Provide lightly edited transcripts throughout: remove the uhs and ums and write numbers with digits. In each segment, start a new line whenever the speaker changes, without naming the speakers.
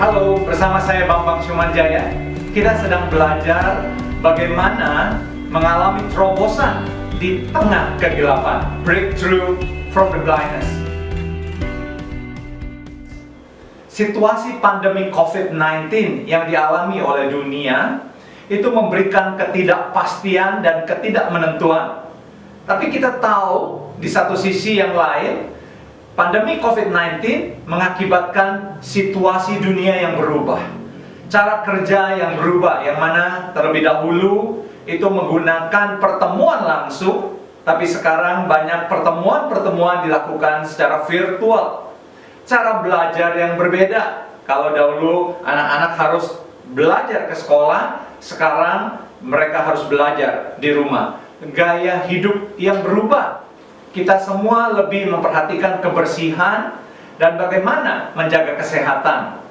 Halo, bersama saya Bambang Syumanjaya. Kita sedang belajar bagaimana mengalami terobosan di tengah kegelapan. Breakthrough from the blindness. Situasi pandemi COVID-19 yang dialami oleh dunia itu memberikan ketidakpastian dan ketidakmenentuan. Tapi kita tahu di satu sisi yang lain, pandemi COVID-19 mengakibatkan situasi dunia yang berubah. Cara kerja yang berubah, yang mana terlebih dahulu itu menggunakan pertemuan langsung, tapi sekarang banyak pertemuan-pertemuan dilakukan secara virtual. Cara belajar yang berbeda. Kalau dahulu anak-anak harus belajar ke sekolah, sekarang mereka harus belajar di rumah. Gaya hidup yang berubah. Kita semua lebih memperhatikan kebersihan dan bagaimana menjaga kesehatan.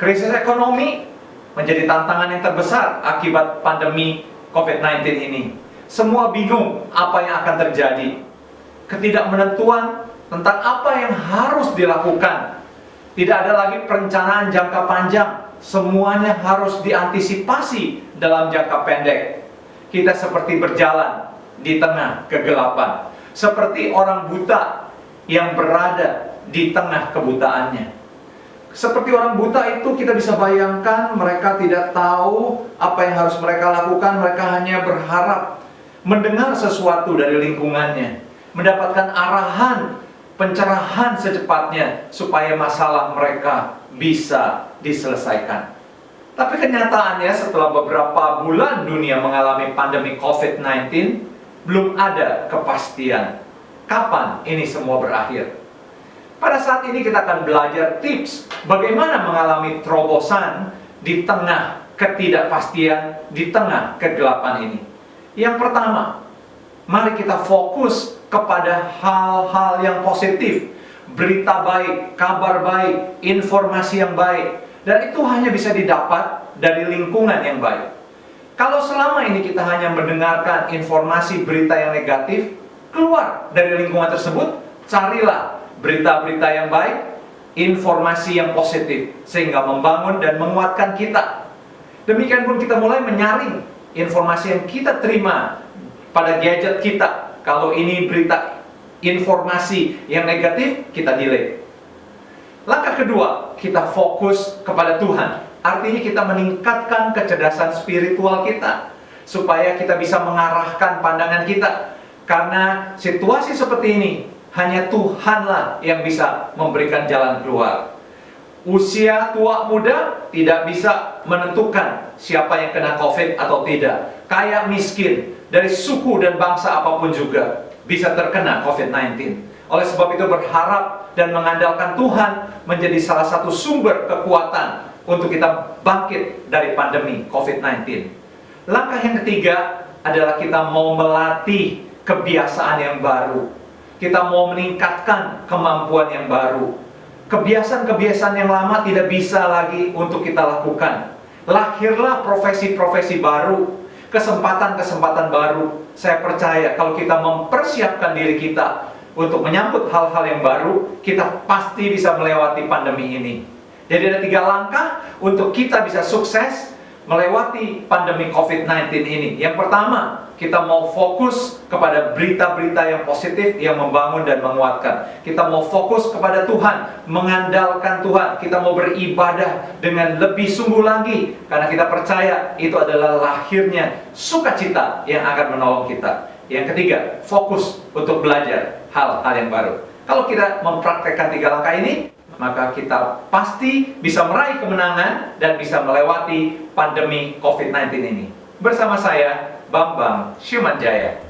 Krisis ekonomi menjadi tantangan yang terbesar akibat pandemi COVID-19 ini. Semua bingung apa yang akan terjadi. Ketidakmenentuan tentang apa yang harus dilakukan. Tidak ada lagi perencanaan jangka panjang. Semuanya harus diantisipasi dalam jangka pendek. Kita seperti berjalan di tengah kegelapan. Seperti orang buta yang berada di tengah kebutaannya. Seperti orang buta itu kita bisa bayangkan mereka tidak tahu apa yang harus mereka lakukan. Mereka hanya berharap mendengar sesuatu dari lingkungannya, mendapatkan arahan, pencerahan secepatnya supaya masalah mereka bisa diselesaikan. Tapi kenyataannya setelah beberapa bulan dunia mengalami pandemi COVID-19, belum ada kepastian kapan ini semua berakhir. Pada saat ini kita akan belajar tips bagaimana mengalami terobosan di tengah ketidakpastian, di tengah kegelapan ini. Yang pertama, mari kita fokus kepada hal-hal yang positif, berita baik, kabar baik, informasi yang baik, dan itu hanya bisa didapat dari lingkungan yang baik. Kalau selama ini kita hanya mendengarkan informasi berita yang negatif, keluar dari lingkungan tersebut, carilah berita-berita yang baik, informasi yang positif, sehingga membangun dan menguatkan kita. Demikian pun kita mulai menyaring informasi yang kita terima pada gadget kita. Kalau ini berita informasi yang negatif, kita delete. Langkah kedua, kita fokus kepada Tuhan. Artinya kita meningkatkan kecerdasan spiritual kita, supaya kita bisa mengarahkan pandangan kita. Karena situasi seperti ini, hanya Tuhanlah yang bisa memberikan jalan keluar. Usia tua muda tidak bisa menentukan siapa yang kena COVID atau tidak. Kaya miskin, dari suku dan bangsa apapun juga bisa terkena COVID-19. Oleh sebab itu berharap dan mengandalkan Tuhan menjadi salah satu sumber kekuatan untuk kita bangkit dari pandemi COVID-19. Langkah yang ketiga adalah kita mau melatih kebiasaan yang baru. Kita mau meningkatkan kemampuan yang baru. Kebiasaan-kebiasaan yang lama tidak bisa lagi untuk kita lakukan. Lahirlah profesi-profesi baru, kesempatan-kesempatan baru. Saya percaya kalau kita mempersiapkan diri kita untuk menyambut hal-hal yang baru, kita pasti bisa melewati pandemi ini. Jadi ada 3 langkah untuk kita bisa sukses melewati pandemi COVID-19 ini. Yang pertama, kita mau fokus kepada berita-berita yang positif, yang membangun dan menguatkan. Kita mau fokus kepada Tuhan, mengandalkan Tuhan. Kita mau beribadah dengan lebih sungguh lagi, karena kita percaya itu adalah lahirnya sukacita yang akan menolong kita. Yang ketiga, fokus untuk belajar hal-hal yang baru. Kalau kita mempraktekkan 3 langkah ini, maka kita pasti bisa meraih kemenangan dan bisa melewati pandemi COVID-19 ini. Bersama saya, Bambang Syumanjaya.